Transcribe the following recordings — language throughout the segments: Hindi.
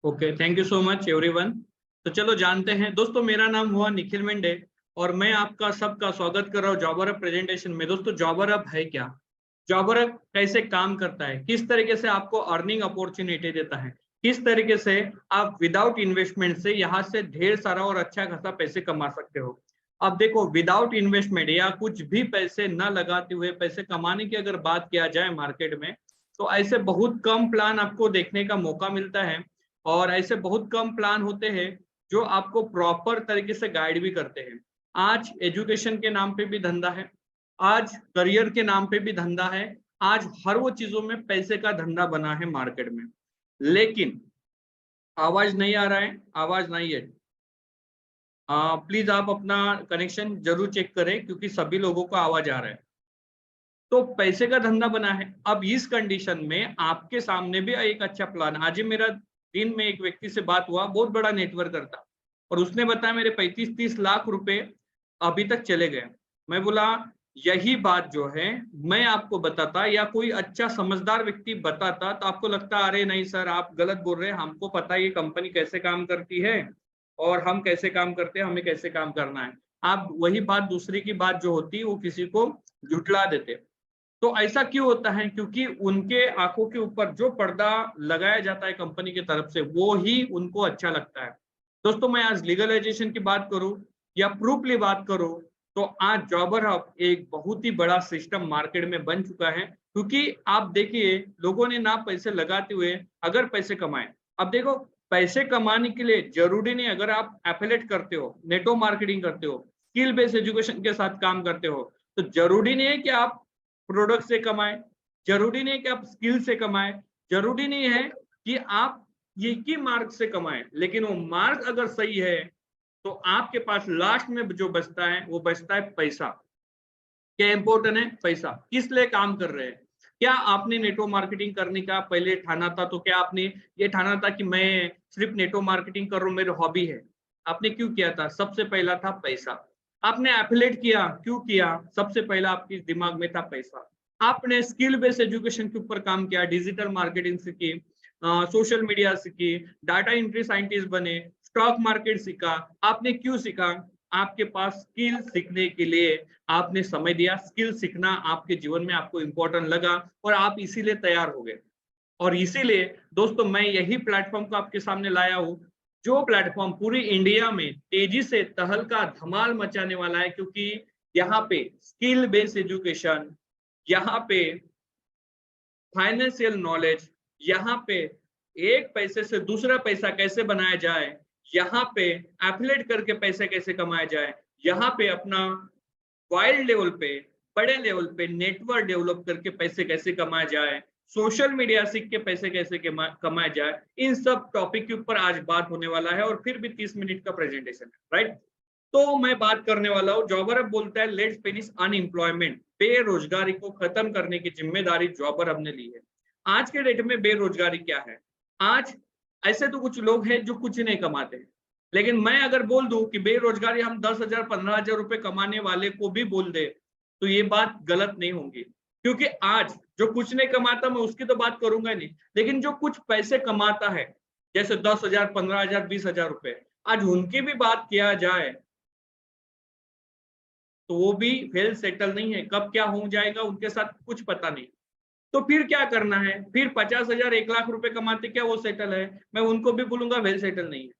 Okay, thank you so much everyone. तो चलो जानते हैं दोस्तों, मेरा नाम हुआ निखिल मेंढे और मैं आपका सबका स्वागत कर रहा हूँ जॉबर अप प्रेजेंटेशन में। दोस्तों, जॉबर अप है क्या, जॉबर अप कैसे काम करता है, किस तरीके से आपको अर्निंग अपॉर्चुनिटी देता है, किस तरीके से आप विदाउट इन्वेस्टमेंट से यहाँ से ढेर सारा और अच्छा खासा पैसे कमा सकते हो। अब देखो, विदाउट इन्वेस्टमेंट या कुछ भी पैसे न लगाते हुए पैसे कमाने की अगर बात किया जाए मार्केट में, तो ऐसे बहुत कम प्लान आपको देखने का मौका मिलता है और ऐसे बहुत कम प्लान होते हैं जो आपको प्रॉपर तरीके से गाइड भी करते हैं। आज एजुकेशन के नाम पे भी धंधा है, आज करियर के नाम पे भी धंधा है, आज हर वो चीजों में पैसे का धंधा बना है मार्केट में। लेकिन आवाज नहीं आ रहा है, आवाज नहीं है। प्लीज आप अपना कनेक्शन जरूर चेक करें क्योंकि सभी लोगों को आवाज आ रहा है। तो पैसे का धंधा बना है। अब इस कंडीशन में आपके सामने भी एक अच्छा प्लान। आज ही मेरा दिन में एक व्यक्ति से बात हुआ, बहुत बड़ा नेटवर्कर था और उसने बताया मेरे 35-30 लाख रुपए अभी तक चले गए। मैं बोला यही बात जो है मैं आपको बताता या कोई अच्छा समझदार व्यक्ति बताता तो आपको लगता अरे नहीं सर आप गलत बोल रहे हैं, हमको पता है ये कंपनी कैसे काम करती है और हम कैसे काम करते हैं, हमें कैसे काम करना है। आप वही बात दूसरे की बात जो होती है वो किसी को झुठला देते। तो ऐसा क्यों होता है, क्योंकि उनके आंखों के ऊपर जो पर्दा लगाया जाता है कंपनी की तरफ से वो ही उनको अच्छा लगता है। दोस्तों, मैं आज लीगलाइजेशन की बात करूं या प्रूफली बात करूं तो आज जॉबर हब एक बहुत ही बड़ा सिस्टम मार्केट में बन चुका है। क्योंकि आप देखिए लोगों ने ना पैसे लगाते हुए अगर पैसे कमाए। अब देखो, पैसे कमाने के लिए जरूरी नहीं, अगर आप एफिलिएट करते हो, नेटवर्क मार्केटिंग करते हो, स्किल बेस्ड एजुकेशन के साथ काम करते हो, तो जरूरी नहीं है कि आप प्रोडक्ट से कमाए, जरूरी नहीं है कि आप स्किल से कमाए, जरूरी नहीं है कि आप एक ही मार्क से कमाए। लेकिन वो मार्क अगर सही है तो आपके पास लास्ट में जो बचता है वो बचता है पैसा। क्या इंपॉर्टेंट है? पैसा। किस लिए काम कर रहे हैं? क्या आपने नेटवर्क मार्केटिंग करने का पहले ठाना था तो क्या आपने ये ठाना था कि मैं सिर्फ नेटवर्क मार्केटिंग कर रहा हूं, मेरी हॉबी है? आपने क्यों किया था? सबसे पहला था पैसा। आपने एफिलिएट किया, क्यों किया? सबसे पहला आपके दिमाग में था पैसा। आपने स्किल बेस्ड एजुकेशन के ऊपर काम किया, डिजिटल मार्केटिंग सीखी, सोशल मीडिया सीखी, डाटा एंट्री साइंटिस्ट बने, स्टॉक मार्केट सीखा। आपने क्यों सीखा? आपके पास स्किल सीखने के लिए आपने समय दिया, स्किल सीखना आपके जीवन में आपको इंपॉर्टेंट लगा और आप इसीलिए तैयार हो गए। और इसीलिए दोस्तों मैं यही प्लेटफॉर्म को आपके सामने लाया हूं, जो प्लेटफॉर्म पूरी इंडिया में तेजी से तहलका धमाल मचाने वाला है। क्योंकि यहाँ पे स्किल बेस्ड एजुकेशन, यहाँ पे फाइनेंशियल नॉलेज, यहाँ पे एक पैसे से दूसरा पैसा कैसे बनाया जाए, यहाँ पे एफिलिएट करके पैसे कैसे कमाया जाए, यहाँ पे अपना वाइल्ड लेवल पे, बड़े लेवल पे नेटवर्क डेवलप करके पैसे कैसे कमाया जाए, सोशल मीडिया सीख के पैसे कैसे कमाया जाए, इन सब टॉपिक के ऊपर आज बात होने वाला है और फिर भी 30 मिनट का प्रेजेंटेशन है, राइट? तो मैं बात करने वाला हूँ, जॉबर अब बोलता है लेट्स फिनिश अनएम्प्लॉयमेंट। बेरोजगारी को खत्म करने की जिम्मेदारी जॉबर अब ने ली है। आज के डेट में बेरोजगारी क्या है? आज ऐसे तो कुछ लोग हैं जो कुछ नहीं कमाते हैं, लेकिन मैं अगर बोल दूं कि बेरोजगारी हम 10,000 15,000 रुपए कमाने वाले को भी बोल दे तो ये बात गलत नहीं होगी। क्योंकि आज जो कुछ नहीं कमाता मैं उसकी तो बात करूंगा नहीं, लेकिन जो कुछ पैसे कमाता है जैसे 10,000 15,000 20,000 रुपए, आज उनकी भी बात किया जाए तो वो भी वेल सेटल नहीं है। कब क्या हो जाएगा उनके साथ कुछ पता नहीं। तो फिर क्या करना है? फिर 50,000 1,00,000 रुपए कमाते क्या वो सेटल है? मैं उनको भी बोलूंगा वेल सेटल नहीं है।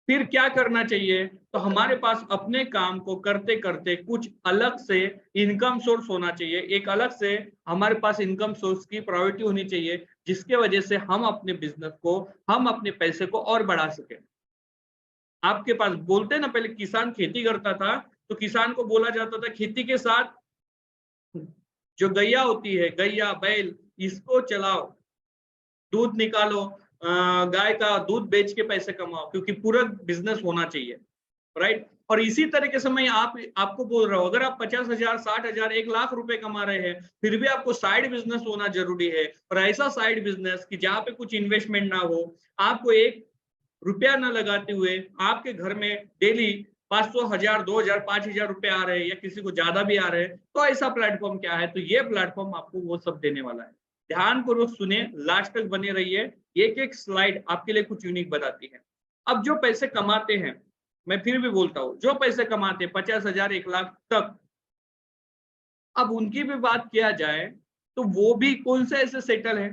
फिर क्या करना चाहिए? तो हमारे पास अपने काम को करते करते कुछ अलग से इनकम सोर्स होना चाहिए, एक अलग से हमारे पास इनकम सोर्स की प्रायोरिटी होनी चाहिए, जिसके वजह से हम अपने बिजनेस को, हम अपने पैसे को और बढ़ा सके। आपके पास बोलते हैं ना, पहले किसान खेती करता था तो किसान को बोला जाता था खेती के साथ जो गैया होती है, गैया बैल, इसको चलाओ, दूध निकालो, गाय का दूध बेच के पैसे कमाओ, क्योंकि पूरा बिजनेस होना चाहिए, राइट? और इसी तरीके से मैं आपको बोल रहा हूं, अगर आप 50,000 60,000 1,00,000 रुपए कमा रहे हैं फिर भी आपको साइड बिजनेस होना जरूरी है। और ऐसा साइड बिजनेस कि जहां पे कुछ इन्वेस्टमेंट ना हो, आपको एक रुपया ना लगाते हुए आपके घर में डेली 500 1000 2000 5000 रुपए आ रहे हैं या किसी को ज्यादा भी आ रहे हैं, तो ऐसा प्लेटफॉर्म क्या है? तो ये प्लेटफॉर्म आपको वो सब देने वाला है। ध्यानपूर्वक सुने, लास्ट तक बने रहिए, एक एक स्लाइड आपके लिए कुछ यूनिक बताती है। अब जो पैसे कमाते हैं, मैं फिर भी बोलता हूँ, जो पैसे कमाते हैं 50,000 1 लाख तक, अब उनकी भी बात किया जाए तो वो भी कौन से ऐसे सेटल है,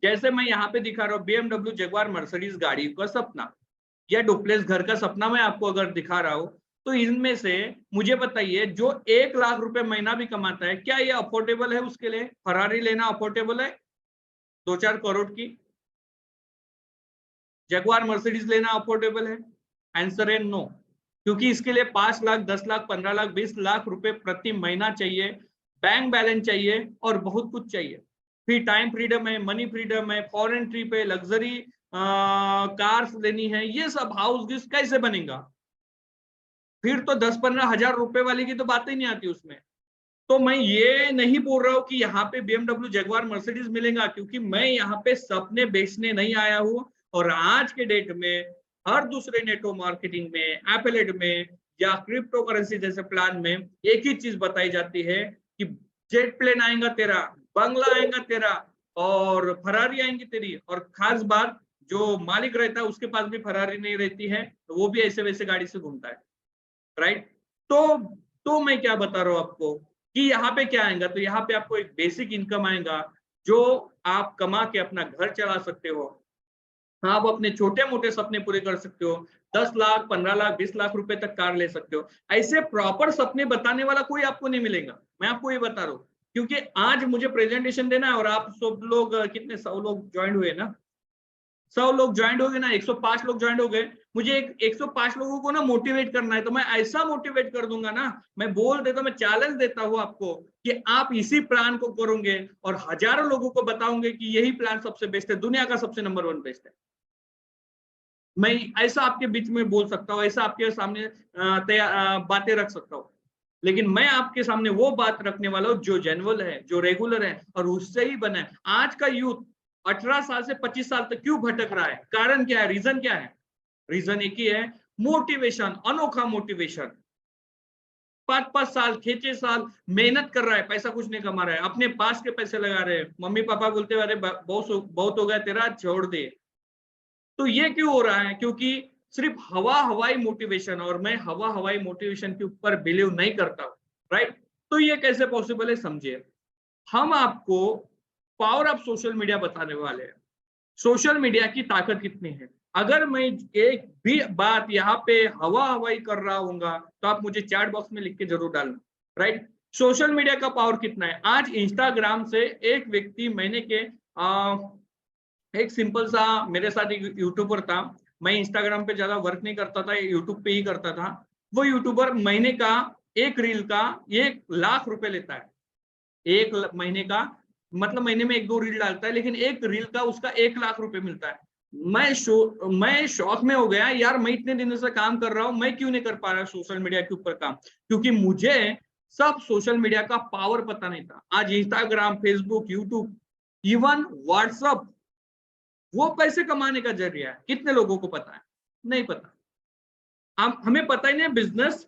जैसे मैं यहाँ पे दिखा रहा हूँ BMW जगुआर मर्सिडीज गाड़ी का सपना या डुप्लेक्स घर का सपना मैं आपको अगर दिखा रहा हूँ, तो इनमें से मुझे बताइए जो 1 लाख रुपए महीना भी कमाता है, क्या ये अफोर्डेबल है उसके लिए? फरारी लेना अफोर्डेबल है 2-4 करोड़ की? जगुआर मर्सिडीज लेना अफोर्डेबल है? आंसर है नो, क्योंकि इसके लिए 5 लाख 10 लाख 15 लाख 20 लाख रुपए प्रति महीना चाहिए, बैंक बैलेंस चाहिए और बहुत कुछ चाहिए। फिर टाइम फ्रीडम है, मनी फ्रीडम है, फॉरेन ट्रिप है, लग्जरी कार्स लेनी है, ये सब हाउस गिफ्ट कैसे बनेगा? फिर तो 10-15 हजार रुपए वाली की तो बात ही नहीं आती उसमें। तो मैं ये नहीं बोल रहा हूँ कि यहाँ पे BMW जगुआर मर्सिडीज मिलेगा, क्योंकि मैं यहाँ पे सपने बेचने नहीं आया हूँ। और आज के डेट में हर दूसरे नेटवर्क मार्केटिंग में, एफिलिएट में या क्रिप्टो करेंसी जैसे प्लान में एक ही चीज बताई जाती है कि जेट प्लेन आएगा तेरा, बंगला आएगा तेरा और फरारी आएंगी तेरी, और खास बात जो मालिक रहता है उसके पास भी फरारी नहीं रहती है, तो वो भी ऐसे वैसे गाड़ी से घूमता है, राइट? तो मैं क्या बता रहा हूँ आपको कि यहाँ पे क्या आएगा, तो यहाँ पे आपको एक बेसिक इनकम आएगा जो आप कमा के अपना घर चला सकते हो। आप अपने छोटे मोटे सपने पूरे कर सकते हो, 10 लाख 15 लाख 20 लाख रुपए तक कार ले सकते हो। ऐसे प्रॉपर सपने बताने वाला कोई आपको नहीं मिलेगा, मैं आपको ये बता रहा हूँ, क्योंकि आज मुझे प्रेजेंटेशन देना है और आप सब लोग कितने 100 लोग ज्वाइन हुए ना, 100 लोग ज्वाइन हो गए ना, 105 लोग ज्वाइन हो गए, मुझे 105 लोगों को ना मोटिवेट करना है, तो मैं ऐसा मोटिवेट कर दूंगा ना, मैं बोल देता हूँ, मैं चैलेंज देता हूँ आपको कि आप इसी प्लान को करोगे और हजारों लोगों को बताओगे कि यही प्लान सबसे बेस्ट है, दुनिया का सबसे नंबर 1 बेस्ट है। मैं ऐसा आपके बीच में बोल सकता हूँ, ऐसा आपके सामने बातें रख सकता हूँ, लेकिन मैं आपके सामने वो बात रखने वाला हूँ जो जेन्युइन है, जो रेगुलर है और उससे ही बना है। आज का यूथ 18 साल से 25 साल तक क्यों भटक रहा है? कारण क्या है? रीजन क्या है? रीजन एक ही है, मोटिवेशन, अनोखा मोटिवेशन। 5-5 साल 6-6 साल मेहनत कर रहा है, पैसा कुछ नहीं कमा रहा है, अपने पास के पैसे लगा रहे हैं, मम्मी पापा बोलते हैं अरे बहुत हो गया तेरा, छोड़ दे। तो ये क्यों हो रहा है? क्योंकि सिर्फ हवा हवाई मोटिवेशन, और मैं हवा हवाई मोटिवेशन के ऊपर बिलीव नहीं करता, राइट? तो ये कैसे पॉसिबल है, समझिए। हम आपको पावर ऑफ सोशल मीडिया बताने वाले हैं। सोशल मीडिया की ताकत कितनी है। अगर मैं एक भी बात यहाँ पे हवा हवाई कर रहा हूँगा तो आप मुझे चैट बॉक्स में लिख के जरूर डालना, राइट? सोशल मीडिया का पावर कितना है? आज इंस्टाग्राम से एक व्यक्ति महीने के एक सिंपल सा, मेरे साथ एक यूट्यूबर था, मैं इंस्टाग्राम पे ज्यादा वर्क नहीं करता था, यूट्यूब पे ही करता था। वो यूट्यूबर महीने का एक रील का 1 लाख रुपए लेता है। महीने का मतलब महीने में 1-2 रील डालता है, लेकिन एक रील का उसका 1 लाख रुपए मिलता है। मैं शौक में हो गया यार, मैं इतने दिनों से काम कर रहा हूँ, मैं क्यों नहीं कर पा रहा सोशल मीडिया के ऊपर काम? क्योंकि मुझे सब सोशल मीडिया का पावर पता नहीं था। आज Instagram, Facebook, YouTube, even WhatsApp वो पैसे कमाने का जरिया है। कितने लोगों को पता है? नहीं पता। हमें पता ही नहीं, बिजनेस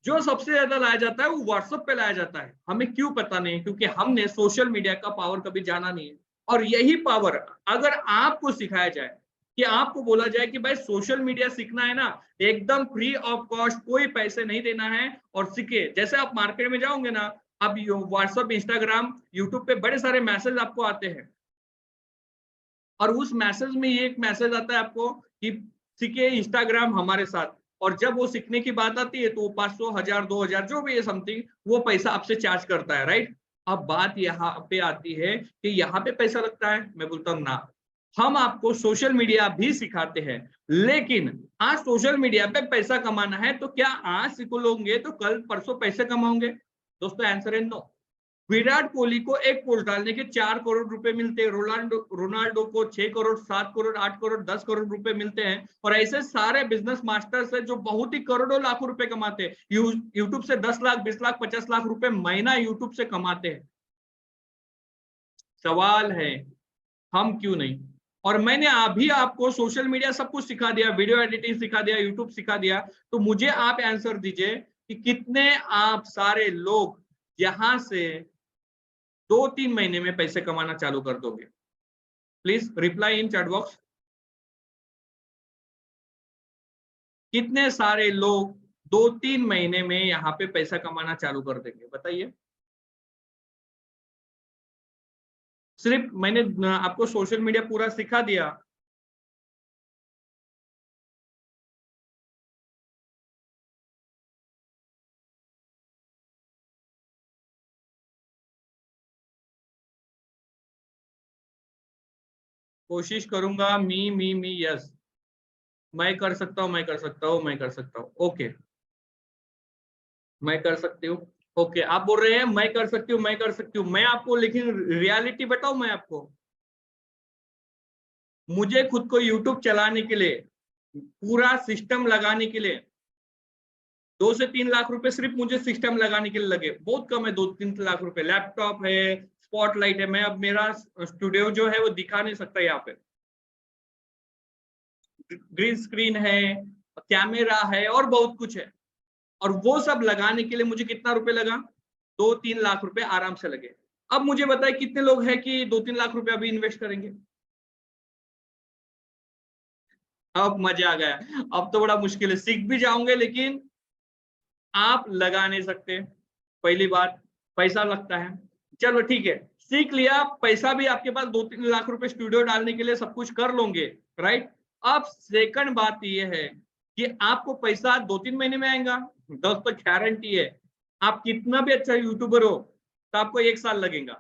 जो सबसे ज्यादा लाया जाता है वो व्हाट्सएप पे लाया जाता है। हमें क्यों पता नहीं? क्योंकि हमने सोशल मीडिया का पावर कभी जाना नहीं है। और यही पावर अगर आपको सिखाया जाए, कि आपको बोला जाए कि भाई सोशल मीडिया सीखना है ना, एकदम फ्री ऑफ कॉस्ट, कोई पैसे नहीं देना है और सीखे। जैसे आप मार्केट में जाओगे ना, अब व्हाट्सएप, इंस्टाग्राम, यूट्यूब पे बड़े सारे मैसेज आपको आते हैं, और उस मैसेज में ये एक मैसेज आता है आपको कि सीखे इंस्टाग्राम हमारे साथ, और जब वो सीखने की बात आती है तो वो 500, 1000, 2000 जो भी है समथिंग, वो पैसा आपसे चार्ज करता है, राइट? अब बात यहाँ पे आती है कि यहाँ पे पैसा लगता है। मैं बोलता हूँ ना, हम आपको सोशल मीडिया भी सिखाते हैं, लेकिन आज सोशल मीडिया पे पैसा कमाना है तो क्या आज सीख लोगे तो कल परसों पैसे कमाओगे? दोस्तों आंसर है नो। विराट कोहली को एक पोस्ट डालने के 4 करोड़ रुपए मिलते हैं, रोनाल्डो को 6 करोड़, 7 करोड़, 8 करोड़, 10 करोड़ रुपए मिलते हैं, और ऐसे सारे बिजनेस मास्टर्स है जो बहुत ही करोड़ों लाखों रुपए कमाते हैं। यूट्यूब से 10 लाख, 20 लाख, 50 लाख रुपए महीना यूट्यूब से कमाते हैं। सवाल है हम क्यों नहीं? और मैंने अभी आपको सोशल मीडिया सब कुछ सिखा दिया, वीडियो एडिटिंग सिखा दिया, यूट्यूब सिखा दिया, तो मुझे आप आंसर दीजिए कि कितने आप सारे लोग यहाँ से 2-3 महीने में पैसे कमाना चालू कर दोगे? Please reply in chat box. कितने सारे लोग 2-3 महीने में यहाँ पे पैसा कमाना चालू कर देंगे, बताइए। सिर्फ मैंने आपको सोशल मीडिया पूरा सिखा दिया। कोशिश करूंगा। मी यस, मैं कर सकता हूँ, मैं कर सकता हूँ, मैं कर सकता हूँ। ओके, मैं कर सकती हूँ। ओके, आप बोल रहे हैं मैं कर सकती हूँ, मैं कर सकती हूँ। मैं आपको लेकिन रियलिटी बताऊं, मैं आपको, मुझे खुद को यूट्यूब चलाने के लिए, पूरा सिस्टम लगाने के लिए 2 से 3 लाख रुपए सिर्फ मुझे सिस्टम लगाने के लिए लगे। बहुत कम है 2-3 लाख रुपए। लैपटॉप है, स्पॉटलाइट है। मैं अब मेरा स्टूडियो जो है वो दिखा नहीं सकता यहाँ पे। ग्रीन स्क्रीन है, कैमरा है और बहुत कुछ है। और वो सब लगाने के लिए मुझे कितना रुपए लगा? 2-3 लाख रुपए आराम से लगे। अब मुझे बताए कितने लोग हैं कि 2-3 लाख रुपए अभी इन्वेस्ट करेंगे? अब मजा आ गया। अब तो बड़ा मुश्किल है, सीख भी जाओगे लेकिन आप लगा नहीं सकते। पहली बात, पैसा लगता है। चलो ठीक है, सीख लिया, पैसा भी आपके पास 2-3 लाख रुपए स्टूडियो डालने के लिए सब कुछ कर लोगे, राइट। अब सेकंड बात यह है कि आपको पैसा 2-3 महीने में आएगा, दोस्तों गारंटी है। आप कितना भी अच्छा यूट्यूबर हो तो आपको 1 साल लगेगा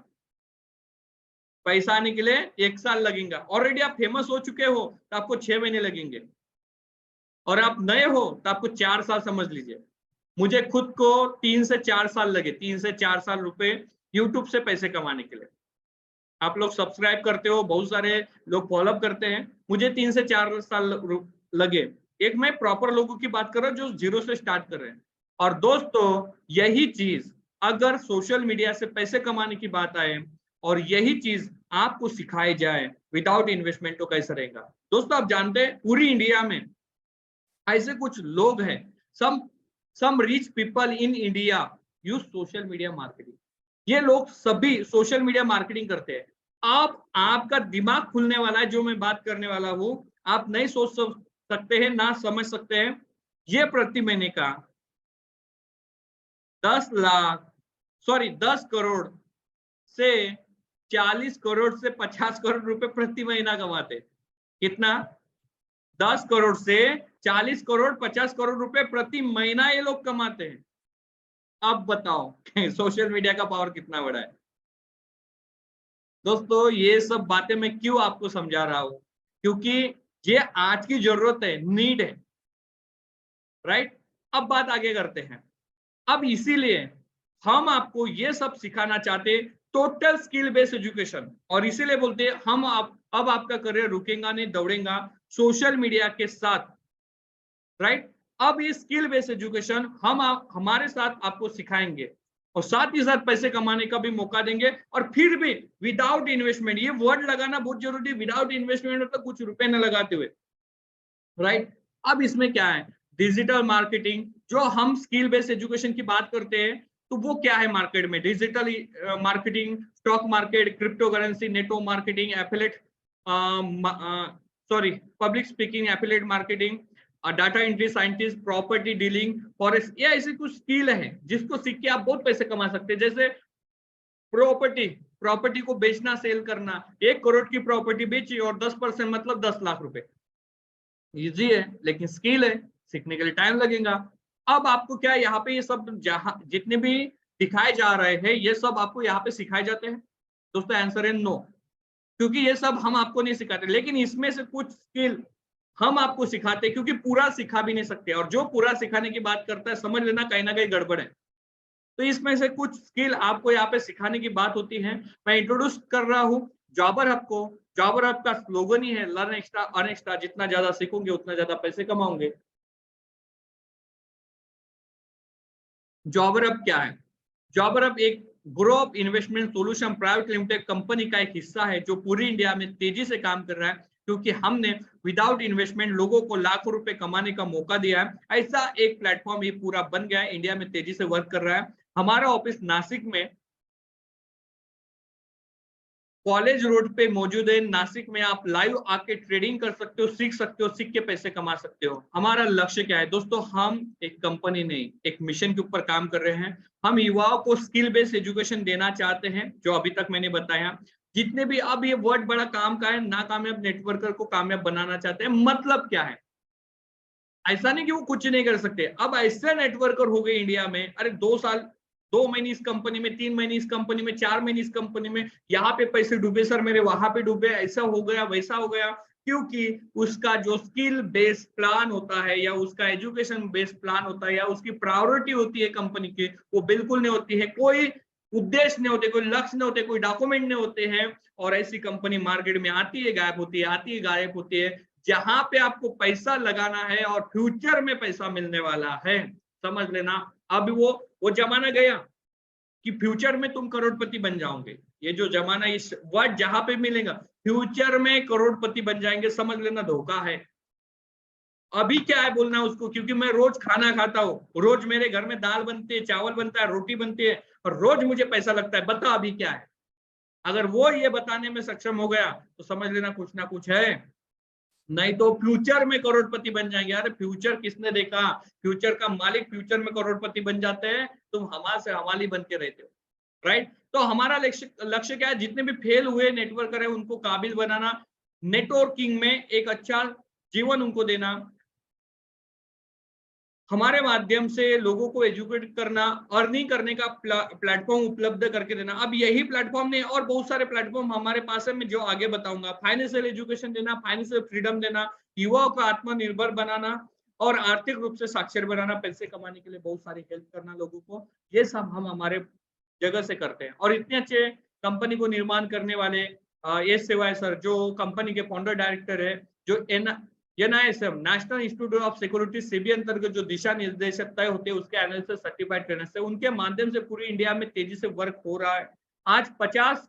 पैसा आने के लिए। 1 साल लगेगा। ऑलरेडी आप फेमस हो चुके हो तो आपको 6 महीने लगेंगे, और आप नए हो तो आपको 4 साल समझ लीजिए। मुझे खुद को 3 से 4 साल लगे, 3 से 4 साल रुपए यूट्यूब से पैसे कमाने के लिए। आप लोग सब्सक्राइब करते हो, बहुत सारे लोग फॉलोअप करते हैं। मुझे 3 से 4 साल लगे। एक मैं प्रॉपर लोगों की बात कर रहा हूँ जो जीरो से स्टार्ट कर रहे हैं। और दोस्तों यही चीज अगर सोशल मीडिया से पैसे कमाने की बात आए और यही चीज आपको सिखाई जाए विदाउट इन्वेस्टमेंट, तो कैसे रहेगा? दोस्तों आप जानते हैं पूरी इंडिया में ऐसे कुछ लोग हैं, some rich people in India use social media marketing. ये लोग सभी सोशल मीडिया मार्केटिंग करते हैं। आप आपका दिमाग खुलने वाला है जो मैं बात करने वाला हूं। आप नहीं सोच सकते हैं, ना समझ सकते हैं। ये प्रति महीने का 10 से 40 करोड़ से 50 करोड़ रुपए प्रति महीना कमाते हैं। कितना? 10 करोड़ से 40 करोड़ 50 करोड़ रुपए प्रति महीना ये लोग कमाते हैं। अब बताओ सोशल मीडिया का पावर कितना बड़ा है। दोस्तों ये सब बातें मैं क्यों आपको समझा रहा हूं? क्योंकि ये आज की जरूरत है, नीड है, राइट। अब बात आगे करते हैं। अब इसीलिए हम आपको ये सब सिखाना चाहते हैं, टोटल स्किल बेस्ड एजुकेशन। और इसीलिए बोलते हैं हम अब आपका करियर रुकेगा नहीं, दौड़ेगा सोशल मीडिया के साथ, राइट। अब ये स्किल बेस्ड एजुकेशन हम हमारे साथ आपको सिखाएंगे और साथ ही साथ पैसे कमाने का भी मौका देंगे, और फिर भी विदाउट इन्वेस्टमेंट। ये वर्ड लगाना बहुत जरूरी है, विदाउट इन्वेस्टमेंट मतलब कुछ रुपए न लगाते हुए, राइट। अब इसमें क्या है? Digital marketing. जो हम स्किल बेस्ड एजुकेशन की बात करते हैं तो वो क्या है मार्केट में? Digital marketing, stock market, crypto currency, network marketing, affiliate, sorry public speaking, affiliate marketing, data entry scientist, property dealing, forest. ये ऐसी कुछ स्किल है जिसको सीख के आप बहुत पैसे कमा सकते हैं। जैसे प्रॉपर्टी, प्रॉपर्टी को बेचना, सेल करना। 1 करोड़ की प्रॉपर्टी बेची और 10% मतलब 10 लाख रुपए। इजी है लेकिन स्किल है, सीखने के लिए टाइम लगेगा। अब आपको क्या यहाँ पे ये सब जहाँ जितने भी दिखाए जा रहे हैं ये सब आपको यहाँ पे सिखाए जाते हैं? दोस्तों आंसर है नो, क्योंकि ये सब हम आपको नहीं सिखाते। लेकिन इसमें से कुछ स्किल हम आपको सिखाते हैं, क्योंकि पूरा सिखा भी नहीं सकते। और जो पूरा सिखाने की बात करता है समझ लेना कहीं ना कहीं गड़बड़ है। तो इसमें से कुछ स्किल आपको यहाँ पे सिखाने की बात होती है। मैं इंट्रोड्यूस कर रहा हूँ जॉबर हब को। जॉबर हब का स्लोगन ही है लर्न एक्स्ट्रा अर्न एक्स्ट्रा। जितना ज्यादा सीखोगे उतना ज्यादा पैसे कमाओगे। जॉबर हब क्या है? जॉबर हब एक growth investment solution private limited company का एक हिस्सा है जो पूरी इंडिया में तेजी से काम कर रहा है, क्योंकि हमने विदाउट इन्वेस्टमेंट लोगों को लाखों रुपए कमाने का मौका दिया है। ऐसा एक प्लेटफॉर्म ये पूरा बन गया है, इंडिया में तेजी से वर्क कर रहा है। हमारा ऑफिस नासिक में कॉलेज रोड पे मौजूद है नासिक में। आप लाइव आके ट्रेडिंग कर सकते हो, सीख सकते हो, सीख के पैसे कमा सकते हो। हमारा लक्ष्य क्या है दोस्तों? हम एक कंपनी नहीं, एक मिशन के ऊपर काम कर रहे हैं। हम युवाओं को स्किल बेस्ड एजुकेशन देना चाहते हैं, जो अभी तक मैंने बताया। जितने भी अब ये वर्ड बड़ा काम का है, नाकामयाब नेटवर्कर को कामयाब बनाना चाहते हैं। मतलब क्या है? ऐसा नहीं कि वो कुछ नहीं कर सकते। अब ऐसे नेटवर्कर हो गए इंडिया में, अरे 2 साल 2 महीने इस कंपनी में, 3 महीने इस कंपनी में, 4 महीने इस कंपनी में, यहाँ पे पैसे डूबे सर मेरे, वहां पे डूबे, ऐसा हो गया, वैसा हो गया। क्योंकि उसका जो स्किल बेस्ड प्लान होता है या उसका एजुकेशन बेस्ड प्लान होता है या उसकी प्रायोरिटी होती है कंपनी की, वो बिल्कुल नहीं होती है। कोई उद्देश्य नहीं होते, कोई लक्ष्य नहीं होते, कोई डॉक्यूमेंट नहीं होते हैं। और ऐसी कंपनी मार्केट में आती है, गायब होती है, आती है, गायब होती है। जहां पे आपको पैसा लगाना है और फ्यूचर में पैसा मिलने वाला है, समझ लेना। अब वो जमाना गया कि फ्यूचर में तुम करोड़पति बन जाओगे। ये जो जमाना, इस वर्ड जहां पे मिलेगा फ्यूचर में करोड़पति बन जाएंगे, समझ लेना धोखा है। अभी क्या है बोलना उसको? क्योंकि मैं रोज खाना खाता हूँ, रोज मेरे घर में दाल बनती है, चावल बनता है, रोटी बनती है, और रोज मुझे पैसा लगता है। बता अभी क्या है? अगर वो ये बताने में सक्षम हो गया तो समझ लेना कुछ ना कुछ है। नहीं तो फ्यूचर में करोड़पति बन जाएंगे। अरे फ्यूचर किसने देखा? फ्यूचर का मालिक फ्यूचर में करोड़पति बन जाते हैं, तुम हमारे से हवाली बन के रहते हो, राइट? तो हमारा लक्ष्य क्या है? जितने भी फेल हुए नेटवर्कर है उनको काबिल बनाना, नेटवर्किंग में एक अच्छा जीवन उनको देना, हमारे माध्यम से लोगों को एजुकेट करना, अर्निंग करने का प्लेटफॉर्म उपलब्ध करके देना। अब यही प्लेटफॉर्म नहीं, और बहुत सारे प्लेटफॉर्म हमारे पास है, मैं जो आगे बताऊंगा। फाइनेंशियल एजुकेशन देना, फाइनेंशियल फ्रीडम देना, युवाओं को आत्मनिर्भर बनाना और आर्थिक रूप से साक्षर बनाना, पैसे कमाने के लिए बहुत सारी हेल्प करना लोगों को। ये सब हम हमारे जगह से करते हैं। और इतने अच्छे कंपनी को निर्माण करने वाले एस सेवाय सर, जो कंपनी के फाउंडर डायरेक्टर है, जो NISM national institute of security CB अंतर्गत जो दिशा निर्देशक तय होते हैं उसके एनालिसिस सर्टिफाइड ट्रेनर्स है, उनके माध्यम से पूरी इंडिया में तेजी से वर्क हो रहा है। आज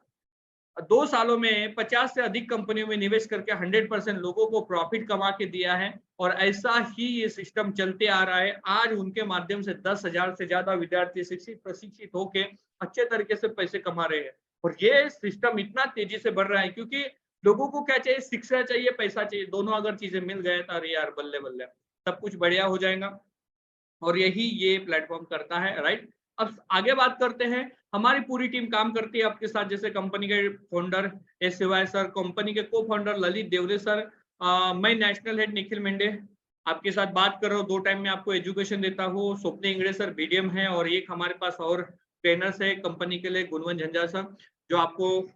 2 सालों में 50 से अधिक कंपनियों में निवेश करके 100% लोगों को प्रॉफिट कमा के दिया है। और ऐसा ही ये सिस्टम चलते आ रहा है। आज उनके माध्यम से 10,000 से ज्यादा विद्यार्थी शिक्षित प्रशिक्षित होके अच्छे तरीके से पैसे कमा रहे हैं। और ये सिस्टम इतना तेजी से बढ़ रहा है क्योंकि लोगों को क्या चाहिए? शिक्षा चाहिए, पैसा चाहिए। दोनों अगर चीजें मिल गए तो अरे यार बल्ले बल्ले, सब कुछ बढ़िया हो जाएगा। और यही ये प्लेटफॉर्म करता है, राइट? अब आगे बात करते हैं। हमारी पूरी टीम काम करती है आपके साथ, जैसे कंपनी के फाउंडर एस शिवाय सर, कंपनी के को फाउंडर ललित देवरे सर, मैं नेशनल हेड निखिल मेंढे आपके साथ बात कर रहा हूँ। 2 टाइम में आपको एजुकेशन देता हूँ। स्वप्न इंगड़े सर बीडीएम है, और एक हमारे पास और ट्रेनर्स है कंपनी के लिए, गुणवंत झंझा सर, जो आपको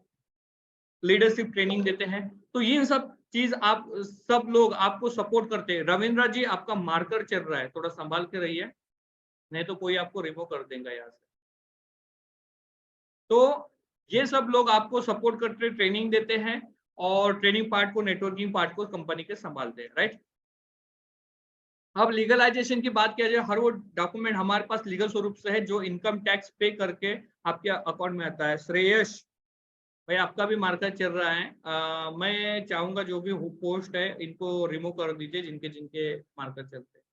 लीडरशिप ट्रेनिंग देते हैं। तो ये सब चीज आप सब लोग आपको सपोर्ट करते हैं। रविंद्र जी, आपका मार्कर चल रहा है, थोड़ा संभाल के रहिए, नहीं तो कोई आपको रिमूव कर देगा यहाँ से। तो ये सब लोग आपको सपोर्ट करते, ट्रेनिंग देते हैं, और ट्रेनिंग पार्ट को, नेटवर्किंग पार्ट को कंपनी के संभालते हैं, राइट? अब लीगलाइजेशन की बात किया जाए, हर वो डॉक्यूमेंट हमारे पास लीगल स्वरूप से है जो इनकम टैक्स पे करके आपके अकाउंट में आता है। श्रेयस भाई, आपका भी मार्कर चल रहा है। मैं चाहूंगा जो भी पोस्ट है इनको रिमूव कर दीजिए, जिनके जिनके मार्कर चलते हैं।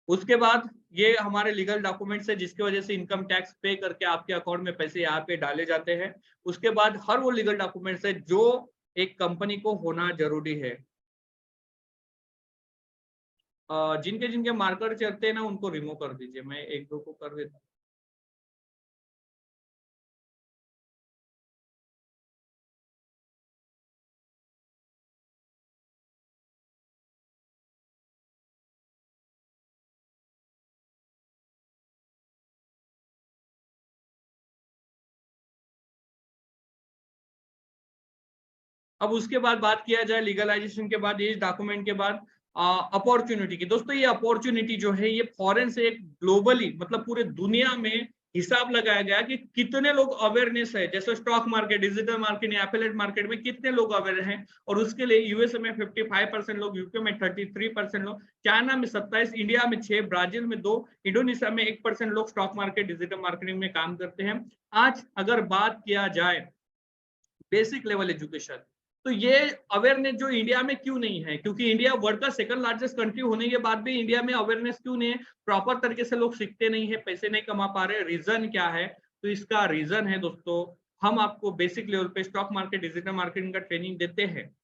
उसके बाद ये हमारे लीगल डॉक्यूमेंट्स है जिसकी वजह से इनकम टैक्स पे करके आपके अकाउंट में पैसे यहाँ पे डाले जाते हैं। उसके बाद हर वो लीगल डॉक्यूमेंट्स है जो एक कंपनी को होना जरूरी है। जिनके जिनके मार्कर चलते हैं ना, उनको रिमूव कर दीजिए, मैं एक दो को कर देता हूँ। अब उसके बाद बात किया जाए लीगलाइजेशन के बाद, इस डॉक्यूमेंट के बाद अपॉर्चुनिटी की। दोस्तों ये अपॉर्चुनिटी जो है ये फॉरेन से एक ग्लोबली, मतलब पूरे दुनिया में हिसाब लगाया गया कि कितने लोग अवेयरनेस है। जैसे स्टॉक मार्केट, डिजिटल मार्केट या एफिलिएट मार्केट में कितने लोग अवेयर हैं, और उसके लिए यूएसए में 55% लोग, यूके में 33% लोग, चाइना में 27, इंडिया में 6, ब्राजील में 2, इंडोनेशिया में 1% लोग स्टॉक मार्केट डिजिटल मार्केटिंग में काम करते हैं। आज अगर बात किया जाए बेसिक लेवल एजुकेशन, तो ये अवेयरनेस जो इंडिया में क्यों नहीं है? क्योंकि इंडिया वर्ल्ड का सेकंड लार्जेस्ट कंट्री होने के बाद भी इंडिया में अवेयरनेस क्यों नहीं है? प्रॉपर तरीके से लोग सीखते नहीं है, पैसे नहीं कमा पा रहे। रीजन क्या है? तो इसका रीजन है दोस्तों, हम आपको बेसिक लेवल पे स्टॉक मार्केट, डिजिटल मार्केटिंग का ट्रेनिंग देते हैं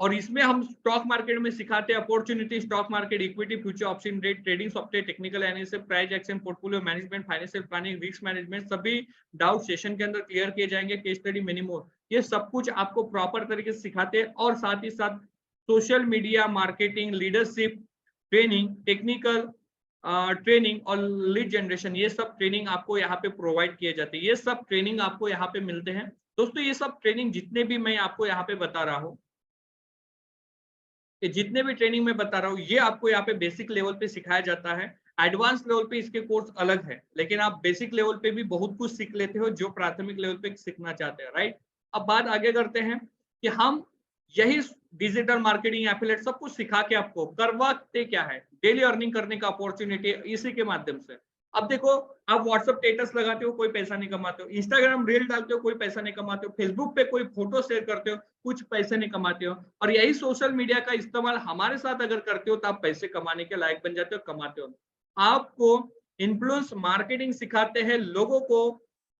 और इसमें हम स्टॉक मार्केट में सिखाते हैं opportunity, stock market, equity, future option, rate trading software, technical analysis, price action, portfolio management, financial planning, risk management, सभी डाउट सेशन के अंदर क्लियर किए जाएंगे, केस स्टडी, मेनी मोर। ये सब कुछ आपको प्रॉपर तरीके से सिखाते हैं और साथ ही साथ social media marketing, leadership training, technical training और लीड जनरेशन, ये सब ट्रेनिंग आपको यहाँ पे प्रोवाइड किए जाते हैं। ये सब ट्रेनिंग आपको यहाँ पे मिलते हैं दोस्तों। ये सब ट्रेनिंग जितने भी मैं आपको यहाँ पे बता रहा हूँ, कि जितने भी ट्रेनिंग में बता रहा हूँ, ये आपको यहाँ पे बेसिक लेवल पे सिखाया जाता है। एडवांस लेवल पे इसके कोर्स अलग है, लेकिन आप बेसिक लेवल पे भी बहुत कुछ सीख लेते हो जो प्राथमिक लेवल पे सीखना चाहते हैं, राइट। अब बात आगे करते हैं कि हम यही डिजिटल मार्केटिंग, एफिलिएट सब कुछ सिखा के आपको करवाते क्या है, डेली अर्निंग करने का अपॉर्चुनिटी इसी के माध्यम से। अब देखो, आप व्हाट्सएप स्टेटस लगाते हो, कोई पैसा नहीं कमाते हो, इंस्टाग्राम रील डालते हो, कोई पैसा नहीं कमाते हो, फेसबुक पे कोई फोटो शेयर करते हो, कुछ पैसे नहीं कमाते हो, और यही सोशल मीडिया का इस्तेमाल हमारे साथ अगर करते हो तो आप पैसे कमाने के लायक बन जाते हो, कमाते हो। आपको इन्फ्लुएंस मार्केटिंग सिखाते हैं, लोगों को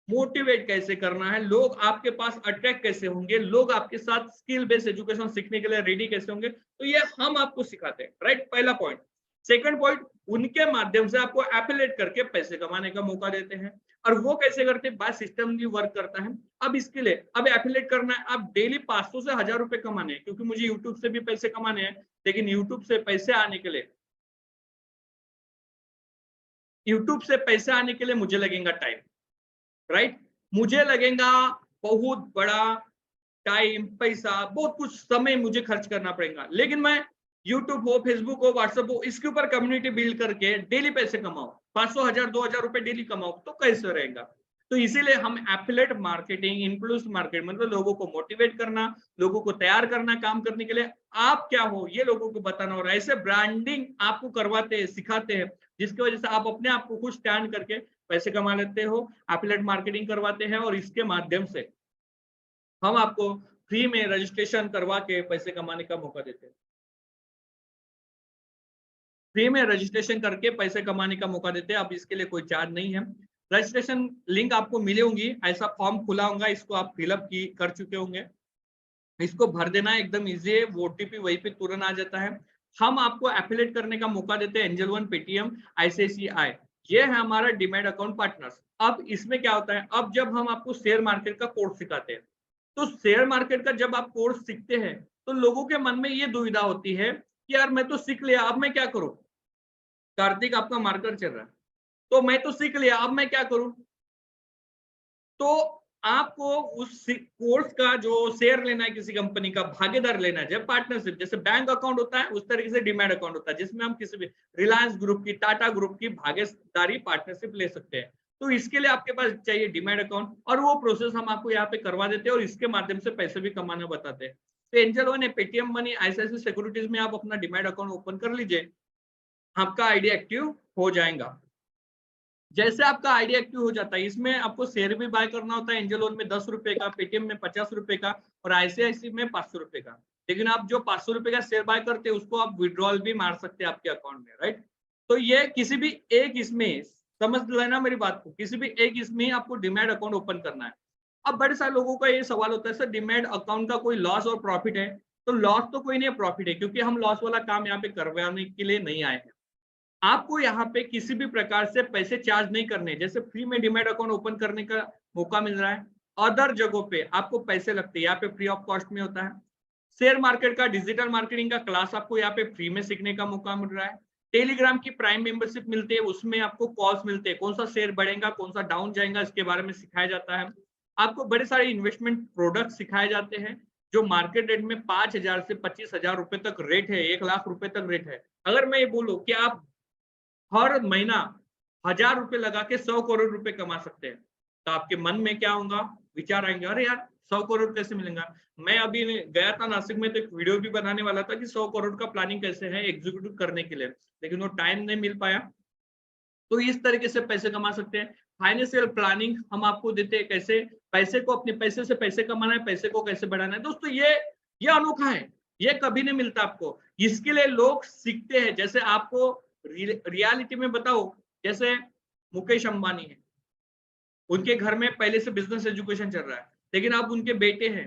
मोटिवेट कैसे करना है, लोग आपके पास अट्रैक्ट कैसे होंगे, लोग आपके साथ स्किल बेस्ड एजुकेशन सीखने के लिए रेडी कैसे होंगे, तो ये हम आपको सिखाते हैं, राइट, पहला पॉइंट। सेकंड पॉइंट, उनके माध्यम से आपको एफिलिएट करके पैसे कमाने का मौका देते हैं, और वो कैसे करते हैं, बाय सिस्टम भी वर्क करता है। अब इसके लिए अब एफिलिएट करना है, आप डेली 500 से 1000 रुपए कमाने हैं, क्योंकि मुझे यूट्यूब से भी पैसे कमाने हैं, लेकिन यूट्यूब से पैसे आने के लिए, यूट्यूब से पैसे आने के लिए मुझे लगेगा टाइम, राइट, मुझे लगेगा बहुत बड़ा टाइम, पैसा, बहुत कुछ समय मुझे खर्च करना पड़ेगा, लेकिन मैं यूट्यूब हो, फेसबुक हो, व्हाट्सएप हो, इसके ऊपर कम्युनिटी बिल्ड करके डेली पैसे कमाओ, 500, 1000, 2000 रुपए डेली कमाओ, तो कैसे रहेगा। तो इसीलिए हम एफिलिएट मार्केटिंग, इन्फ्लुएंस मार्केट, मतलब लोगों को मोटिवेट करना, लोगों को तैयार करना काम करने के लिए, आप क्या हो ये लोगों को बताना, और ऐसे ब्रांडिंग आपको करवाते हैं, सिखाते हैं, जिसकी वजह से आप अपने आप को खुद स्टैंड करके पैसे कमा लेते हो। एफिलिएट मार्केटिंग करवाते हैं और इसके माध्यम से हम आपको फ्री में रजिस्ट्रेशन करवा के पैसे कमाने का मौका देते हैं। फ्री में रजिस्ट्रेशन करके पैसे कमाने का मौका देते हैं। अब इसके लिए कोई चार्ज नहीं है। रजिस्ट्रेशन लिंक आपको मिले होंगी, ऐसा फॉर्म खुला होगा, इसको आप फिलअप की कर चुके होंगे, इसको भर देना है, एकदम इजी है, वो ओटीपी वहीं पे तुरंत आ जाता है। हम आपको एफिलिएट करने का मौका देते हैं एंजल वन, पेटीएम, आईसीआईसीआई, ये है हमारा डीमैट अकाउंट पार्टनर्स। अब इसमें क्या होता है, अब जब हम आपको शेयर मार्केट का कोर्स सिखाते हैं, तो शेयर मार्केट का जब आप कोर्स सीखते हैं, तो लोगों के मन में ये दुविधा होती है कि यार मैं तो सीख लिया, अब मैं क्या करूं। कार्तिक आपका मार्कर चल रहा है, तो मैं तो सीख लिया, अब मैं क्या करूं। तो आपको उस कोर्स का जो शेयर लेना है, किसी कंपनी का भागीदार लेना है, जब पार्टनरशिप, जैसे बैंक अकाउंट होता है उस तरीके से डीमैट अकाउंट होता है, जिसमें हम किसी भी रिलायंस ग्रुप की, टाटा ग्रुप की भागीदारी, पार्टनरशिप ले सकते हैं। तो इसके लिए आपके पास चाहिए डीमैट अकाउंट, और वो प्रोसेस हम आपको यहाँ पे करवा देते हैं और इसके माध्यम से पैसे भी कमाना बताते हैं। तो एंजल वन है, पेटीएम मनी, आईसीआईसीआई सिक्योरिटीज में आप अपना डीमैट अकाउंट ओपन कर लीजिए, आपका आईडी एक्टिव हो जाएगा। जैसे आपका आईडी एक्टिव हो जाता है, इसमें आपको शेयर भी बाय करना होता है, एंजल लोन में 10 रुपए का, पेटीएम में 50 रुपए का, और आईसीआईसी में 500 रुपए का। लेकिन आप जो 500 रुपए का शेयर बाय करते हैं, उसको आप विड्रॉल भी मार सकते हैं आपके अकाउंट में, राइट। तो ये किसी भी एक इसमें, समझ लेना मेरी बात को, किसी भी एक इसमें आपको डीमैट अकाउंट ओपन करना है। अब बड़े सारे लोगों का ये सवाल होता है, सर डीमैट अकाउंट का कोई लॉस और प्रॉफिट है। तो लॉस तो कोई नहीं है, प्रॉफिट है, क्योंकि हम लॉस वाला काम यहाँ पे करवाने के लिए नहीं आए हैं। आपको यहाँ पे किसी भी प्रकार से पैसे चार्ज नहीं करने, जैसे फ्री में डीमैट अकाउंट ओपन करने का मौका मिल रहा है, अदर जगहों पे आपको पैसे लगते हैं, यहाँ पे फ्री ऑफ कॉस्ट में होता है। शेयर मार्केट का, डिजिटल मार्केटिंग का क्लास आपको यहाँ पे फ्री में सीखने का मौका मिल रहा है। टेलीग्राम की प्राइम मेंबरशिप मिलती है, उसमें आपको कॉल्स मिलते हैं, कौन सा शेयर बढ़ेगा, कौन सा डाउन जाएगा, इसके बारे में सिखाया जाता है। आपको बड़े सारे इन्वेस्टमेंट प्रोडक्ट सिखाए जाते हैं, जो मार्केट रेट में 5000 से 25,000 रुपए तक रेट है, 1 लाख रुपए तक रेट है। अगर मैं ये बोलूं कि आप हर महीना 1000 रुपए लगा के 100 करोड़ रुपए कमा सकते हैं, तो आपके मन में क्या होगा, विचार आएंगे, अरे यार 100 करोड़ कैसे मिलेगा। मैं अभी गया था नासिक में, तो एक वीडियो भी बनाने वाला था कि 100 करोड़ का प्लानिंग कैसे है एग्जीक्यूटिव करने के लिए, लेकिन वो टाइम नहीं मिल पाया। तो इस तरीके से पैसे कमा सकते हैं। फाइनेंशियल प्लानिंग हम आपको देते हैं, कैसे पैसे को, अपने पैसे से पैसे कमाना है, पैसे को कैसे बढ़ाना है। दोस्तों ये अनोखा है, ये कभी नहीं मिलता आपको। इसके लिए लोग सीखते हैं। जैसे आपको रियलिटी में बताओ, जैसे मुकेश अंबानी है, उनके घर में पहले से बिजनेस एजुकेशन चल रहा है, लेकिन अब उनके बेटे हैं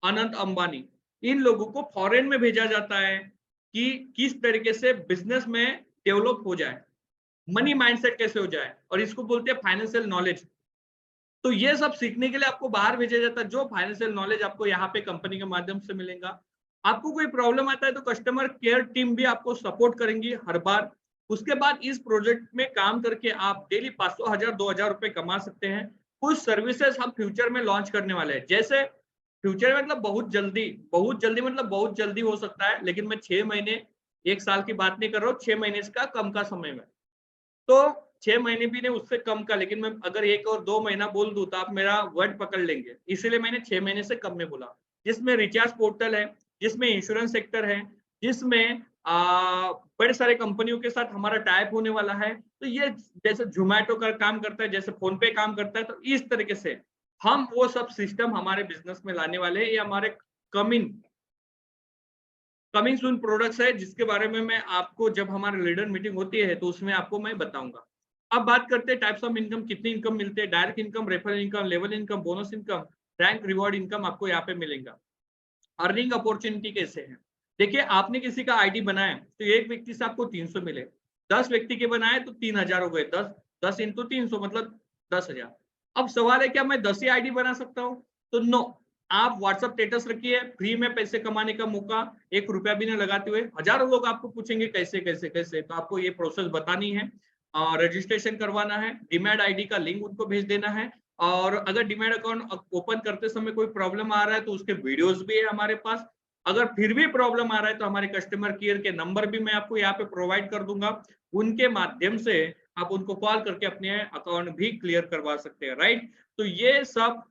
अनंत अंबानी, इन लोगों को फॉरेन में भेजा जाता है कि किस तरीके से बिजनेस में डेवलप हो जाए, मनी माइंडसेट कैसे हो जाए, और इसको बोलते हैं फाइनेंशियल नॉलेज। तो ये सब सीखने के लिए आपको बाहर भेजा जाता है, जो फाइनेंशियल नॉलेज आपको यहाँ पे कंपनी के माध्यम से मिलेगा। आपको कोई प्रॉब्लम आता है तो कस्टमर केयर टीम भी आपको सपोर्ट करेंगी हर बार। उसके बाद इस प्रोजेक्ट में काम करके आप डेली 500, 1000, 2000 रुपए कमा सकते हैं। कुछ सर्विसेज हम फ्यूचर में लॉन्च करने वाले हैं, जैसे फ्यूचर में मतलब बहुत जल्दी मतलब बहुत जल्दी हो सकता है, लेकिन मैं 6 महीने 1 साल की बात नहीं कर रहा हूँ, 6 महीने का कम का समय में। तो 6 महीने भी नहीं, उससे कम का, लेकिन मैं अगर 1 और 2 महीना बोल दूं तो आप मेरा वर्ड पकड़ लेंगे, इसीलिए मैंने 6 महीने से कम में बोला। जिसमें रिचार्ज पोर्टल है, जिसमें इंश्योरेंस सेक्टर है, जिसमें बड़े सारे कंपनियों के साथ हमारा टाइप होने वाला है। तो ये जैसे ज़ोमैटो का काम करता है, जैसे फ़ोन पे काम करता है, तो इस तरीके से हम वो सब सिस्टम हमारे बिज़नेस में लाने वाले हैं। ये हमारे कमिंग कमिंग सून प्रोडक्ट्स है, जिसके बारे में मैं आपको जब हमारी लीडर मीटिंग होती है तो उसमें आपको मैं बताऊंगा। अब बात करते हैं टाइप्स ऑफ इनकम, कितनी इनकम मिलते हैं, direct income, referral income, level income, bonus income, rank reward income आपको यहाँ पे मिलेगा। अर्निंग अपॉर्चुनिटी कैसे है, देखिए आपने किसी का आईडी बनाया तो एक व्यक्ति से आपको 300 मिले, 10 व्यक्ति के बनाए तो 3000 हो गए, 10 इंटू 300 मतलब 10,000। अब सवाल है क्या मैं 10 ही आईडी बना सकता हूँ, तो नो, आप व्हाट्सएप स्टेटस रखिए, फ्री में पैसे कमाने का मौका, 1 रुपया भी नहीं लगाते हुए। हजारों लोग आपको पूछेंगे कैसे कैसे कैसे, तो आपको ये प्रोसेस बतानी है, रजिस्ट्रेशन करवाना है, डीमैट आईडी का लिंक उनको भेज देना है। और अगर डीमैट अकाउंट ओपन करते समय कोई प्रॉब्लम आ रहा है तो उसके वीडियोस भी है हमारे पास। अगर फिर भी प्रॉब्लम आ रहा है तो हमारे कस्टमर केयर के नंबर भी मैं आपको यहाँ पे प्रोवाइड कर दूंगा, उनके माध्यम से आप उनको कॉल करके अपने अकाउंट भी क्लियर करवा सकते हैं, राइट। तो ये सब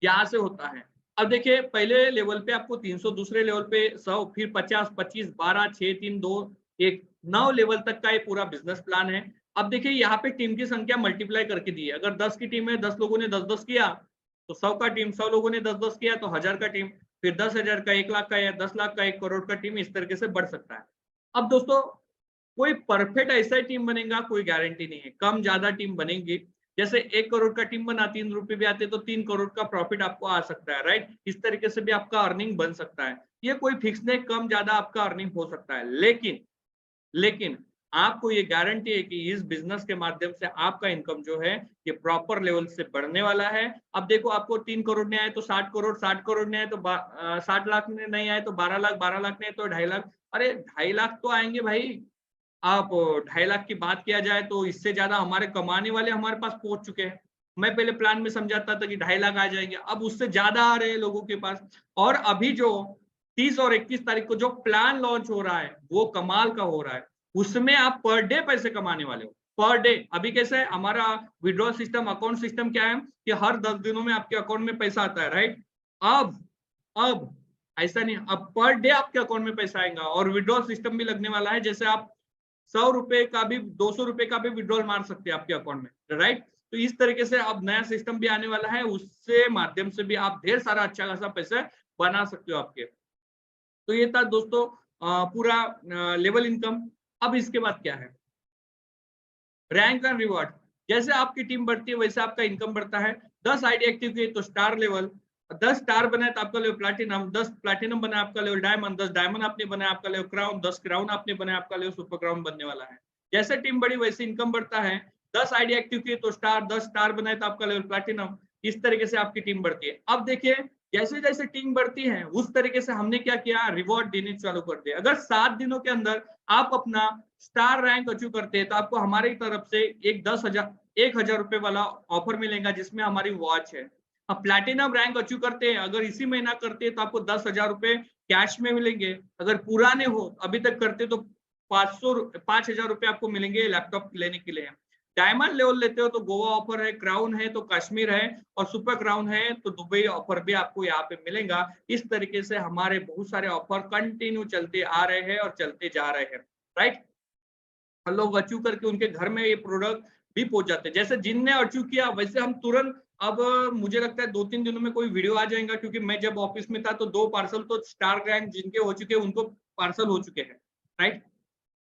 यहाँ से होता है। अब देखिए पहले लेवल पे आपको 300, दूसरे लेवल पे 100, फिर 50, 25, 12, 6, 3, 2, 1, 9 लेवल तक का ये पूरा बिजनेस प्लान है। अब देखिए यहाँ पे टीम की संख्या मल्टीप्लाई करके दी है। अगर 10 की टीम है, 10 लोगों ने 10-10 किया तो 100 का टीम, 100 लोगों ने 10-10 किया तो 1000 का टीम, फिर 10,000 का, 1 लाख का, या 10 लाख का, 1 करोड़ का टीम, इस तरीके से बढ़ सकता है। अब दोस्तों कोई परफेक्ट ऐसा टीम बनेगा कोई गारंटी नहीं है, कम ज्यादा टीम बनेगी। जैसे 1 करोड़ का टीम बना, 3 रुपए भी आते तो 3 करोड़ का प्रॉफिट आपको आ सकता है, राइट। इस तरीके से भी आपका अर्निंग बन सकता है। ये कोई फिक्स नहीं, कम ज्यादा आपका अर्निंग हो सकता है, लेकिन आपको ये गारंटी है कि इस बिजनेस के माध्यम से आपका इनकम जो है ये प्रॉपर लेवल से बढ़ने वाला है। अब देखो आपको 3 करोड़ नहीं आए तो 60 करोड़, 60 करोड़ नहीं आए तो 60 लाख नहीं आए तो 12 लाख, 12 लाख नहीं आए तो 2.5 लाख, अरे 2.5 लाख तो आएंगे भाई। आप 2.5 लाख की बात किया जाए तो इससे ज्यादा हमारे कमाने वाले हमारे पास पहुंच चुके हैं। मैं पहले प्लान में समझाता था कि 2.5 लाख आ जाएंगे, अब उससे ज्यादा आ रहे हैं लोगों के पास। और अभी जो 30 और 21 तारीख को जो प्लान लॉन्च हो रहा है वो कमाल का हो रहा है। उसमें आप पर डे पैसे कमाने वाले हो, पर डे। अभी कैसे है हमारा विड्रॉल सिस्टम, अकाउंट सिस्टम क्या है कि हर 10 दिनों में आपके अकाउंट में पैसा आता है, राइट। अब ऐसा नहीं, अब पर डे आपके अकाउंट में पैसा आएगा, और विड्रॉल सिस्टम भी लगने वाला है, जैसे आप 100 रुपए का भी, 200 रुपए का भी विड्रॉल मार सकते हैं आपके अकाउंट में, राइट। तो इस तरीके से अब नया सिस्टम भी आने वाला है, उससे माध्यम से भी आप ढेर सारा अच्छा खासा पैसा बना सकते हो आपके। तो ये था दोस्तों पूरा लेवल इनकम। अब इसके बाद क्या है, रैंक एंड रिवॉर्ड। जैसे आपकी टीम बढ़ती है वैसे आपका इनकम बढ़ता है। 10 आईडी एक्टिव किए तो स्टार लेवल, 10 स्टार बनाए तो आपका लेवल प्लैटिनम, 10 प्लैटिनम बनाया आपका लेवल डायमंड, 10 डायमंड आपने बनाया आपका लेवल क्राउन, 10 क्राउन आपने बनाया आपका लेवल सुपर क्राउन बनने वाला है। जैसे टीम बड़ी वैसे इनकम बढ़ता है। 10 आईडी एक्टिव किए तो स्टार, 10 स्टार बनाए तो आपका लेवल प्लैटिनम, इस तरीके से आपकी टीम बढ़ती है। अब देखिए जैसे जैसे टीम बढ़ती है उस तरीके से हमने क्या किया, रिवॉर्ड देने चालू कर दिया। अगर 7 दिनों के अंदर आप अपना स्टार रैंक अचीव करते हैं तो आपको हमारी तरफ से एक 10,000 रुपए वाला ऑफर मिलेगा, जिसमें हमारी वॉच है। अब प्लैटिनम रैंक अचीव करते हैं, अगर इसी महीना करते हैं तो आपको 10,000 रुपए कैश में मिलेंगे। अगर पुराने हो अभी तक करते तो 5,000 रुपए आपको मिलेंगे लैपटॉप लेने के लिए। डायमंड लेवल लेते हो तो गोवा ऑफर है, क्राउन है तो कश्मीर है, और सुपर क्राउन है तो दुबई ऑफर भी आपको यहाँ पे मिलेगा। इस तरीके से हमारे बहुत सारे ऑफर कंटिन्यू चलते आ रहे हैं और चलते जा रहे हैं, राइट। लोग अचीव करके उनके घर में ये प्रोडक्ट भी पहुंच जाते हैं। जैसे जिनने अचीव किया वैसे हम तुरंत, अब मुझे लगता है 2-3 दिनों में कोई वीडियो आ जाएगा, क्योंकि मैं जब ऑफिस में था तो 2 पार्सल तो स्टार रैंक जिनके हो चुके हैं उनको पार्सल हो चुके हैं, राइट।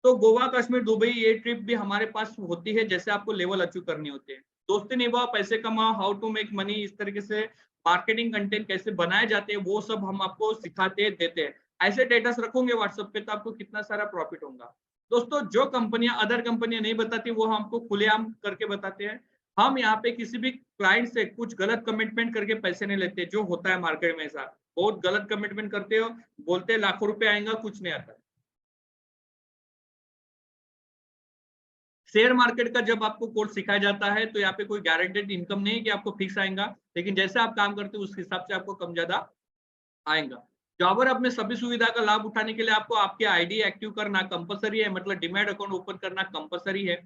तो गोवा, कश्मीर, दुबई ये ट्रिप भी हमारे पास होती है, जैसे आपको लेवल अचीव करनी होती है। दोस्ती निभाओ, पैसे कमाओ, हाउ टू मेक मनी, इस तरीके से मार्केटिंग कंटेंट कैसे बनाए जाते हैं वो सब हम आपको सिखाते देते हैं। ऐसे डेटास रखोगे व्हाट्सएप पे तो आपको कितना सारा प्रॉफिट होगा। दोस्तों जो कंपनियां अदर कंपनियां नहीं बताती वो हमको खुलेआम करके बताते हैं। हम यहाँ पे किसी भी क्लाइंट से कुछ गलत कमिटमेंट करके पैसे नहीं लेते, जो होता है मार्केट में ऐसा बहुत गलत कमिटमेंट करते हो, बोलते लाखों रुपए आएगा, कुछ नहीं आता। शेयर मार्केट का जब आपको कोर्स सिखाया जाता है तो यहाँ पे कोई गारंटेड इनकम नहीं है कि आपको फिक्स आएगा, लेकिन जैसे आप काम करते हो उस हिसाब से आपको कम ज्यादा आएगा। जॉबर ऐप में सभी सुविधा का लाभ उठाने के लिए आपको आपके आईडी एक्टिव करना कंपलसरी है, मतलब डीमैट अकाउंट ओपन करना कंपलसरी है।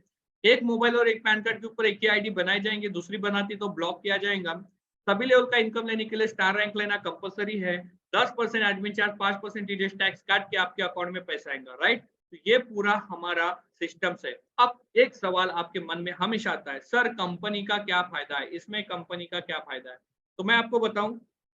एक मोबाइल और एक पैन कार्ड के ऊपर एक ही आईडी बनाई जाएंगे, दूसरी बनाती तो ब्लॉक किया जाएगा। सभी लेवल का इनकम लेने के लिए स्टार रैंक लेना कंपलसरी है। 10% एडमिन चार्ज, 5% टीडीएस टैक्स काट के आपके अकाउंट में पैसा आएगा, राइट। तो ये पूरा हमारा सिस्टम है। अब एक सवाल आपके मन में हमेशा आता है, सर कंपनी का क्या फायदा है, इसमें कंपनी का क्या फायदा है। तो मैं आपको बताऊं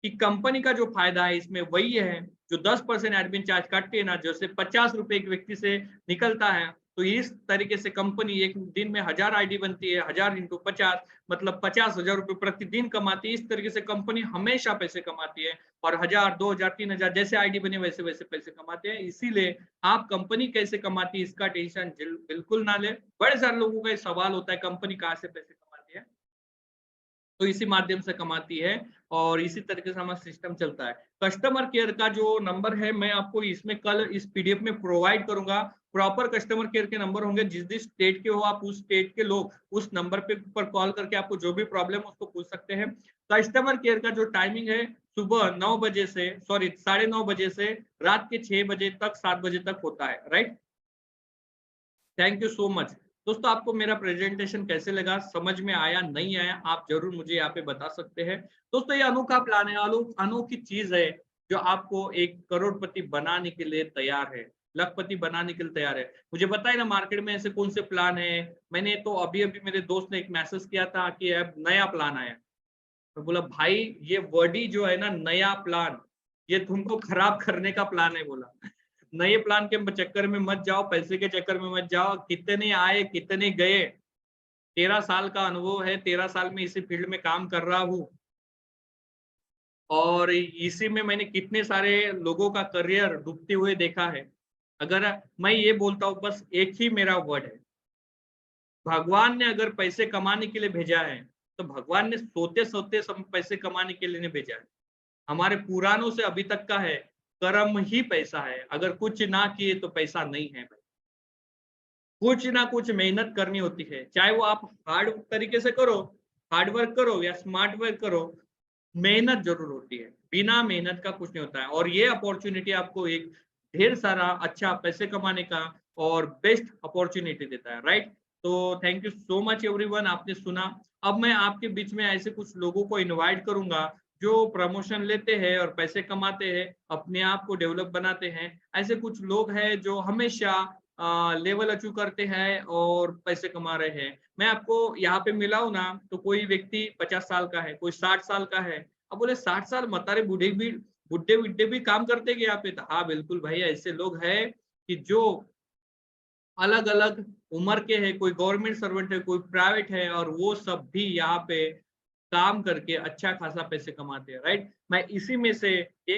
कि कंपनी का जो फायदा है इसमें वही है जो 10% एडमिन चार्ज काटते हैं ना, जैसे 50 रुपए एक व्यक्ति से निकलता है, तो इस तरीके से कंपनी एक दिन में 1000 आईडी बनती है, 1000 इंटू 50 मतलब 50,000 रुपए प्रतिदिन कमाती है। इस तरीके से कंपनी हमेशा पैसे कमाती है और 1000, 2000, 3000 जैसे आईडी बने वैसे वैसे पैसे कमाते हैं। इसीलिए आप कंपनी कैसे कमाती है इसका टेंशन बिल्कुल ना ले। बड़े सारे लोगों का सवाल होता है कंपनी कहाँ से पैसे कमाती है, तो इसी माध्यम से कमाती है और इसी तरीके से हमारा सिस्टम चलता है। कस्टमर केयर का जो नंबर है मैं आपको इसमें कल इस पीडीएफ में प्रोवाइड करूंगा। प्रॉपर कस्टमर केयर के नंबर होंगे, जिस जिस स्टेट के हो आप उस स्टेट के लोग उस नंबर पे पर कॉल करके आपको जो भी प्रॉब्लम है उसको पूछ सकते हैं। कस्टमर केयर का जो टाइमिंग है सुबह 9 बजे से 9:30 बजे से रात के 6 बजे तक 7 बजे तक होता है, right. Thank you so much. दोस्तों आपको मेरा प्रेजेंटेशन कैसे लगा, समझ में आया नहीं आया, आप जरूर मुझे यहाँ पे बता सकते हैं। दोस्तों ये अनोखा प्लान है, अनोखी चीज है जो आपको एक करोड़पति बनाने के लिए तैयार है, लखपति बनाने के लिए तैयार है। मुझे बताए ना मार्केट में ऐसे कौन से प्लान है। मैंने तो अभी अभी मेरे दोस्त ने एक मैसेज किया था कि अब नया प्लान आया। मैं बोला भाई ये वर्ड ही जो है ना नया प्लान, ये तुमको खराब करने का प्लान है। बोला नए प्लान के चक्कर में मत जाओ, पैसे के चक्कर में मत जाओ। कितने आए कितने गए, 13 साल का अनुभव है, 13 साल में इसी फील्ड में काम कर रहा हूँ और इसी में मैंने कितने सारे लोगों का करियर डूबते हुए देखा है। अगर मैं ये बोलता हूँ बस एक ही मेरा वर्ड है, भगवान ने अगर पैसे कमाने के लिए भेजा है तो भगवान ने सोते सोते पैसे कमाने के लिए नहीं भेजा है। हमारे पुरानों से अभी तक का है, कर्म ही पैसा है। अगर कुछ ना किए तो पैसा नहीं है। कुछ ना कुछ मेहनत करनी होती है, चाहे वो आप हार्ड तरीके से करो, हार्ड वर्क करो या स्मार्ट वर्क करो, मेहनत जरूर होती है। बिना मेहनत का कुछ नहीं होता है। और ये अपॉर्चुनिटी आपको एक ढेर सारा अच्छा पैसे कमाने का और बेस्ट अपॉर्चुनिटी देता है, राइट। तो thank you so much everyone, आपने सुना। अब मैं आपके बीच में ऐसे कुछ लोगों को इनवाइट करूंगा जो प्रमोशन लेते हैं और पैसे कमाते हैं, अपने आप को डेवलप बनाते हैं। ऐसे कुछ लोग हैं जो हमेशा लेवल अचीव करते हैं और पैसे कमा रहे हैं। मैं आपको यहाँ पे मिला हूं ना, तो कोई व्यक्ति 50 साल का है, कोई 60 साल का है। अब बोले 60 साल मतारे बुढ़े बुढ़े भी काम करते हैं यहाँ पे। तो हाँ बिल्कुल भाई, ऐसे लोग हैं कि जो अलग अलग उम्र के हैं, कोई गवर्नमेंट सर्वेंट है, कोई प्राइवेट है, और वो सब भी यहाँ पे काम करके अच्छा खासा पैसे कमाते हैं, राइट। मैं इसी में से एक